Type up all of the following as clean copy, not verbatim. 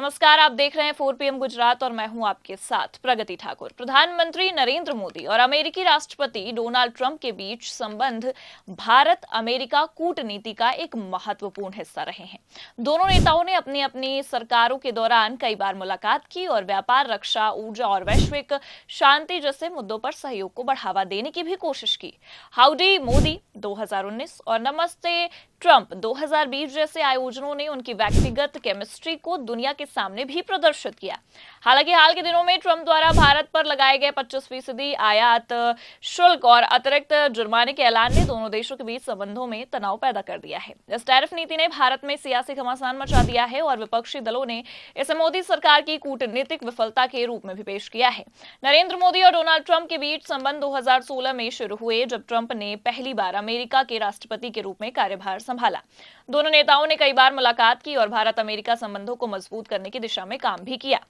नमस्कार, आप देख रहे हैं 4 PM गुजरात और मैं हूं आपके साथ प्रगति ठाकुर। प्रधानमंत्री नरेंद्र मोदी और अमेरिकी राष्ट्रपति डोनाल्ड ट्रंप के बीच संबंध भारत अमेरिका कूटनीति का एक महत्वपूर्ण हिस्सा रहे हैं। दोनों नेताओं ने अपनी अपनी सरकारों के दौरान कई बार मुलाकात की और व्यापार, रक्षा, ऊर्जा और वैश्विक शांति जैसे मुद्दों पर सहयोग को बढ़ावा देने की भी कोशिश की। हाउडी मोदी 2019 और नमस्ते ट्रंप 2020 जैसे आयोजनों ने उनकी व्यक्तिगत केमिस्ट्री को दुनिया के सामने भी प्रदर्शित किया। हालांकि हाल के दिनों में ट्रंप द्वारा भारत पर लगाए गए 25% आयात शुल्क और अतिरिक्त जुर्माने के ऐलान ने दोनों देशों के बीच संबंधों में तनाव पैदा कर दिया है। इस टैरिफ नीति ने भारत में सियासी घमासान मचा दिया है और विपक्षी दलों ने इसे मोदी सरकार की कूटनीतिक विफलता के रूप में भी पेश किया है। नरेंद्र मोदी और डोनाल्ड ट्रंप के बीच संबंध 2016 में शुरू हुए, जब ट्रंप ने पहली बार अमेरिका के राष्ट्रपति के रूप में कार्यभार संभाला। दोनों नेताओं ने कई बार मुलाकात की और भारत अमेरिका संबंधों को मजबूत करने की दिशा में काम भी किया।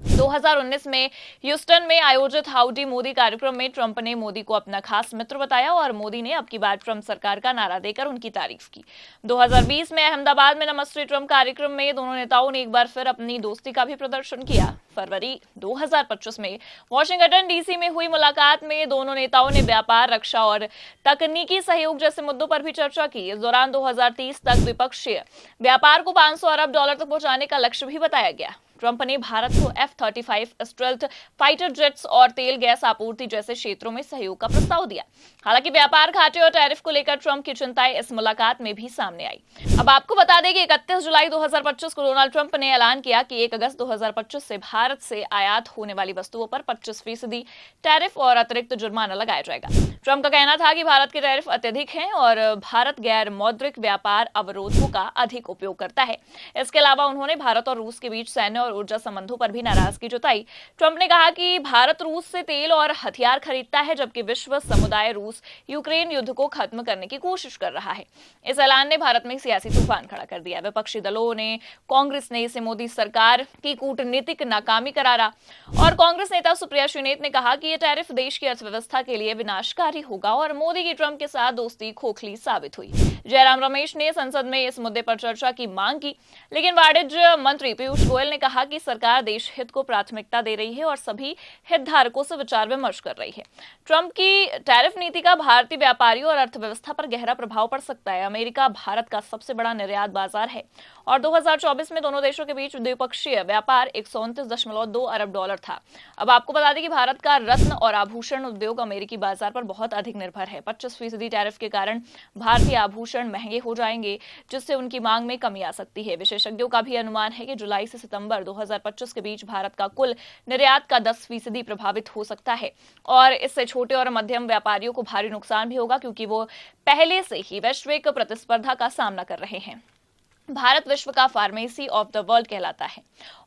2019 में ह्यूस्टन में आयोजित हाउडी मोदी कार्यक्रम में ट्रंप ने मोदी को अपना खास मित्र बताया और मोदी ने अब की बार ट्रंप सरकार का नारा देकर उनकी तारीफ की। 2020 में अहमदाबाद में नमस्ते ट्रंप कार्यक्रम में दोनों नेताओं ने एक बार फिर अपनी दोस्ती का भी प्रदर्शन किया। फरवरी 2025 में वाशिंगटन डीसी में हुई मुलाकात में दोनों नेताओं ने व्यापार, रक्षा और तकनीकी सहयोग जैसे मुद्दों पर भी चर्चा की। इस दौरान 2030 तक द्विपक्षीय व्यापार को $500 अरब तक पहुंचाने का लक्ष्य भी बताया गया। ट्रंप ने भारत को F-35 स्टेल्थ फाइटर जेट्स और तेल गैस आपूर्ति जैसे क्षेत्रों में सहयोग का प्रस्ताव दिया। हालांकि व्यापार घाटे और टैरिफ को लेकर ट्रंप की चिंताएं इस मुलाकात में भी सामने आई। अब आपको बता दें कि 31 जुलाई 2025 को डोनाल्ड ट्रंप ने ऐलान किया कि 1 अगस्त 2025 से भारत से आयात होने वाली वस्तुओं पर 25% टैरिफ और अतिरिक्त जुर्माना लगाया जाएगा। ट्रंप का कहना था कि भारत के टैरिफ अत्यधिक हैं और भारत गैर मौद्रिक व्यापार अवरोधों का अधिक उपयोग करता है। इसके अलावा उन्होंने भारत और रूस के बीच सैन्य और ऊर्जा संबंधों पर भी नाराजगी जताई। ट्रंप ने कहा कि भारत रूस से तेल और हथियार खरीदता है, जबकि विश्व समुदाय रूस यूक्रेन युद्ध को खत्म करने की कोशिश कर रहा है। इस ऐलान ने भारत में सियासी तूफान खड़ा कर दिया। विपक्षी दलों ने, कांग्रेस ने इसे मोदी सरकार की कूटनीतिक नाकामी करारा और कांग्रेस नेता सुप्रिया श्रीनेत ने कहा कि यह टैरिफ देश की अर्थव्यवस्था के लिए विनाशकारी होगा और मोदी की ट्रंप के साथ दोस्ती खोखली साबित हुई। जयराम रमेश ने संसद में इस मुद्दे पर चर्चा की मांग की, लेकिन वाणिज्य मंत्री पीयूष गोयल ने कहा कि सरकार देश हित को प्राथमिकता दे रही है और सभी हितधारकों से विचार विमर्श कर रही है। ट्रंप की टैरिफ नीति का भारतीय व्यापारियों और अर्थव्यवस्था पर गहरा प्रभाव पड़ सकता है। अमेरिका भारत का सबसे बड़ा निर्यात बाजार है और 2024 में दोनों देशों के बीच द्विपक्षीय व्यापार $129.2 अरब था। अब आपको बता दें कि भारत का रत्न और आभूषण उद्योग अमेरिकी बाजार पर बहुत अधिक निर्भर है। 25% टैरिफ के कारण भारतीय आभूषण महंगे हो जाएंगे, जिससे उनकी मांग में कमी आ सकती है। विशेषज्ञों का भी अनुमान है कि जुलाई से सितंबर 2025 के बीच भारत का कुल निर्यात का 10% प्रभावित हो सकता है और इससे छोटे और मध्यम व्यापारियों को भारी नुकसान भी होगा, क्योंकि वो पहले से ही वैश्विक प्रतिस्पर्धा का सामना कर रहे हैं। भारत विश्व का फार्मेसी ऑफ द वर्ल्ड कहलाता है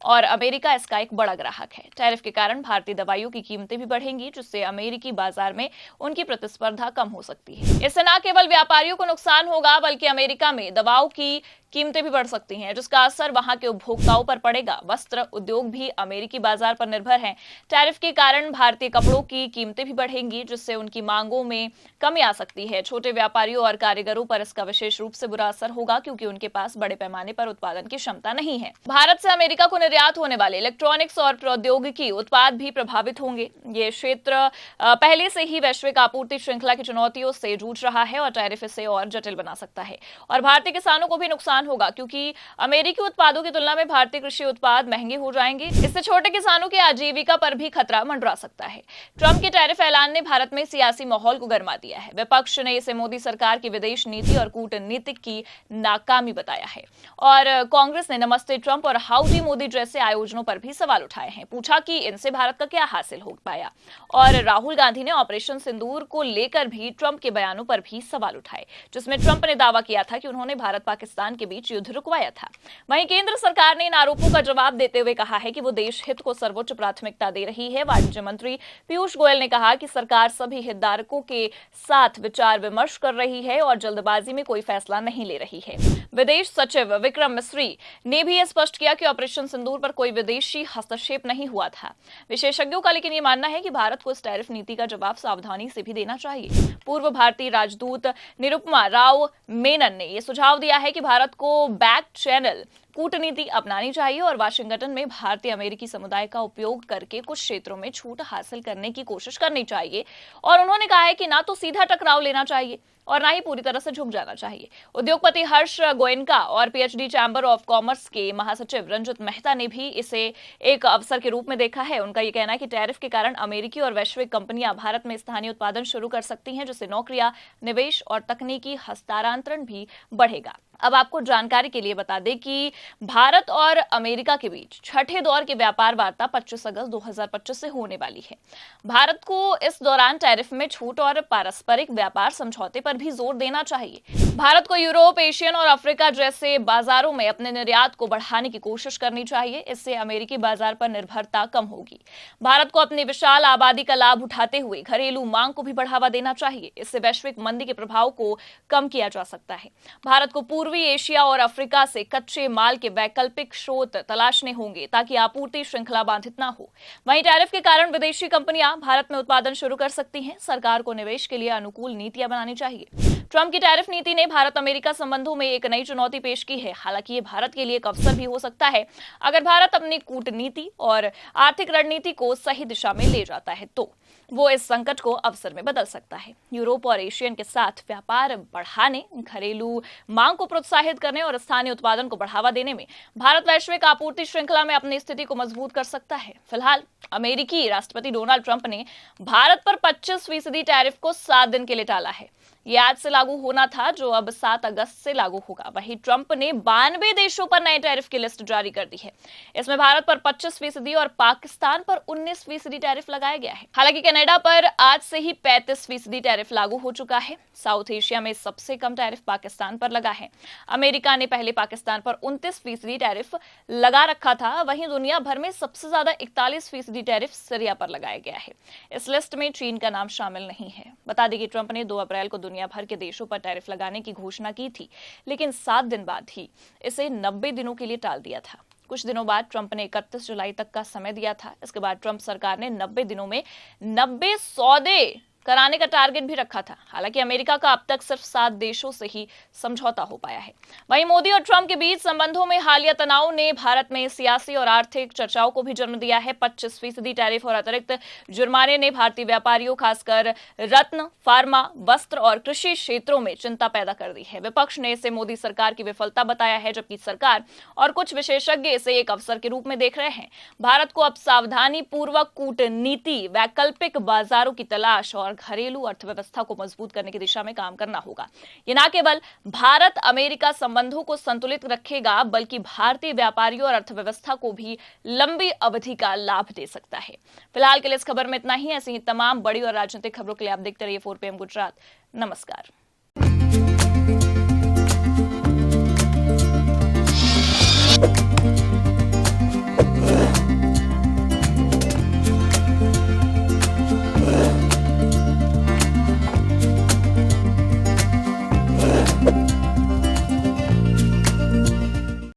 और अमेरिका इसका एक बड़ा ग्राहक है। टैरिफ के कारण भारतीय दवाइयों की कीमतें भी बढ़ेंगी, जिससे अमेरिकी बाजार में उनकी प्रतिस्पर्धा कम हो सकती है। इससे न केवल व्यापारियों को नुकसान होगा, बल्कि अमेरिका में दवाओं की कीमतें भी बढ़ सकती हैं, जिसका असर वहां के उपभोक्ताओं पर पड़ेगा। वस्त्र उद्योग भी अमेरिकी बाजार पर निर्भर है। टैरिफ के कारण भारतीय कपड़ों की कीमतें भी बढ़ेंगी, जिससे उनकी मांगों में कमी आ सकती है। छोटे व्यापारियों और कारीगरों पर इसका विशेष रूप से बुरा असर होगा, क्योंकि उनके पास बड़े पैमाने पर उत्पादन की क्षमता नहीं है। भारत से अमेरिका को निर्यात होने वाले इलेक्ट्रॉनिक्स और प्रौद्योगिकी उत्पाद भी प्रभावित होंगे। ये क्षेत्र पहले से ही वैश्विक आपूर्ति श्रृंखला की चुनौतियों से जूझ रहा है और टैरिफ इसे और जटिल बना सकता है और भारतीय किसानों को भी नुकसान होगा, क्योंकि अमेरिकी उत्पादों की तुलना में भारतीय कृषि उत्पाद महंगे हो जाएंगे। इससे छोटे किसानों की आजीविका पर भी खतरा मंडरा सकता है। ट्रंप के टैरिफ ऐलान ने भारत में सियासी माहौल को गरमा दिया है। विपक्ष ने इसे मोदी सरकार की विदेश नीति और कूटनीतिक की नाकामी बताया है और कांग्रेस ने नमस्ते ट्रंप और हाउडी मोदी जैसे आयोजनों पर भी सवाल उठाए हैं। पूछा कि इनसे भारत का क्या हासिल हो पाया और राहुल गांधी ने ऑपरेशन सिंदूर को लेकर भी ट्रंप के बयानों पर भी सवाल उठाए, जिसमें ट्रंप ने दावा किया था कि उन्होंने भारत पाकिस्तान के बीच युद्ध रुकवाया था। वहीं केंद्र सरकार ने इन आरोपों का जवाब देते हुए कहा है कि वो देश हित को सर्वोच्च प्राथमिकता दे रही है। वाणिज्य मंत्री पीयूष गोयल ने कहा कि सरकार सभी हितधारकों के साथ विचार विमर्श कर रही है और जल्दबाजी में कोई फैसला नहीं ले रही है। विदेश सचिव विक्रम मिस्री ने भी यह स्पष्ट किया कि ऑपरेशन सिंदूर पर कोई विदेशी हस्तक्षेप नहीं हुआ था। विशेषज्ञों का लेकिन ये मानना है कि भारत को इस टैरिफ नीति का जवाब सावधानी से भी देना चाहिए। पूर्व भारतीय राजदूत निरुपमा राव मेनन ने यह सुझाव दिया है कि भारत को बैक चैनल कूटनीति अपनानी चाहिए और वाशिंगटन में भारतीय अमेरिकी समुदाय का उपयोग करके कुछ क्षेत्रों में छूट हासिल करने की कोशिश करनी चाहिए। और उन्होंने कहा है कि ना तो सीधा टकराव लेना चाहिए और ना ही पूरी तरह से झुक जाना चाहिए। उद्योगपति हर्ष गोयनका और पीएचडी चैंबर ऑफ कॉमर्स के महासचिव रंजित मेहता ने भी इसे एक अवसर के रूप में देखा है। उनका यह कहना है कि टैरिफ के कारण अमेरिकी और वैश्विक कंपनियां भारत में स्थानीय उत्पादन शुरू कर सकती हैं, जिससे नौकरियां, निवेश और तकनीकी हस्तांतरण भी बढ़ेगा। अब आपको जानकारी के लिए बता दें कि भारत और अमेरिका के बीच छठे दौर की व्यापार वार्ता 25 अगस्त 2025 से होने वाली है। भारत को इस दौरान टैरिफ में छूट और पारस्परिक व्यापार समझौते पर भी जोर देना चाहिए। भारत को यूरोप, एशियन और अफ्रीका जैसे बाजारों में अपने निर्यात को बढ़ाने की कोशिश करनी चाहिए। इससे अमेरिकी बाजार पर निर्भरता कम होगी। भारत को अपनी विशाल आबादी का लाभ उठाते हुए घरेलू मांग को भी बढ़ावा देना चाहिए। इससे वैश्विक मंदी के प्रभाव को कम किया जा सकता है। भारत को पूर्वी एशिया और अफ्रीका से कच्चे माल के वैकल्पिक स्रोत तलाशने होंगे ताकि आपूर्ति श्रृंखला बाधित ना हो। वहीं टैरिफ के कारण विदेशी कंपनियां भारत में उत्पादन शुरू कर सकती हैं। सरकार को निवेश के लिए अनुकूल नीतियां बनानी चाहिए। ट्रंप की टैरिफ नीति ने भारत अमेरिका संबंधों में एक नई चुनौती पेश की है। हालांकि ये भारत के लिए एक अवसर भी हो सकता है अगर भारत अपनी कूटनीति और आर्थिक रणनीति को सही दिशा में ले जाता है तो वो इस संकट को अवसर में बदल सकता है। यूरोप और एशियन के साथ व्यापार बढ़ाने, घरेलू मांग को प्रोत्साहित करने और स्थानीय उत्पादन को बढ़ावा देने में भारत वैश्विक आपूर्ति श्रृंखला में अपनी स्थिति को मजबूत कर सकता है। फिलहाल अमेरिकी राष्ट्रपति डोनाल्ड ट्रंप ने भारत पर 25% टैरिफ को 7 दिन के लिए टाला है। ये आज से लागू होना था, जो अब 7 अगस्त से लागू होगा। वहीं ट्रंप ने 92 देशों पर नए टैरिफ की लिस्ट जारी कर दी है। इसमें भारत पर 25% और पाकिस्तान पर 19% टैरिफ लगाया गया है। हालांकि कनाडा पर आज से ही 35% टैरिफ लागू हो चुका है। साउथ एशिया में सबसे कम टैरिफ पाकिस्तान पर लगा है। अमेरिका ने पहले पाकिस्तान पर 29% टैरिफ लगा रखा था। वहीं दुनिया भर में सबसे ज्यादा 41% टैरिफ सीरिया पर लगाया गया है। इस लिस्ट में चीन का नाम शामिल नहीं है। बता दें कि ट्रंप ने 2 अप्रैल को दुनिया भर के देशों पर टैरिफ लगाने की घोषणा की थी, लेकिन 7 दिन बाद ही इसे 90 दिनों के लिए टाल दिया था। कुछ दिनों बाद ट्रंप ने 31 जुलाई तक का समय दिया था। इसके बाद ट्रंप सरकार ने 90 दिनों में 90 सौदे कराने का टारगेट भी रखा था। हालांकि अमेरिका का अब तक सिर्फ 7 देशों से ही समझौता हो पाया है। वहीं मोदी और ट्रंप के बीच संबंधों में हालिया तनाव ने भारत में सियासी और आर्थिक चर्चाओं को भी जन्म दिया है। 25% टैरिफ और अतिरिक्त जुर्माने ने भारतीय व्यापारियों, खासकर रत्न, फार्मा, वस्त्र और कृषि क्षेत्रों में चिंता पैदा कर दी है। विपक्ष ने इसे मोदी सरकार की विफलता बताया है, जबकि सरकार और कुछ विशेषज्ञ इसे एक अवसर के रूप में देख रहे हैं। भारत को अब सावधानी पूर्वक कूटनीति, वैकल्पिक बाजारों की तलाश और घरेलू अर्थव्यवस्था को मजबूत करने की दिशा में काम करना होगा। ये न केवल भारत अमेरिका संबंधों को संतुलित रखेगा, बल्कि भारतीय व्यापारियों और अर्थव्यवस्था को भी लंबी अवधि का लाभ दे सकता है। फिलहाल के लिए इस खबर में इतना ही। ऐसी ही तमाम बड़ी और राजनीतिक खबरों के लिए आप देखते रहिए 4 PM गुजरात। नमस्कार।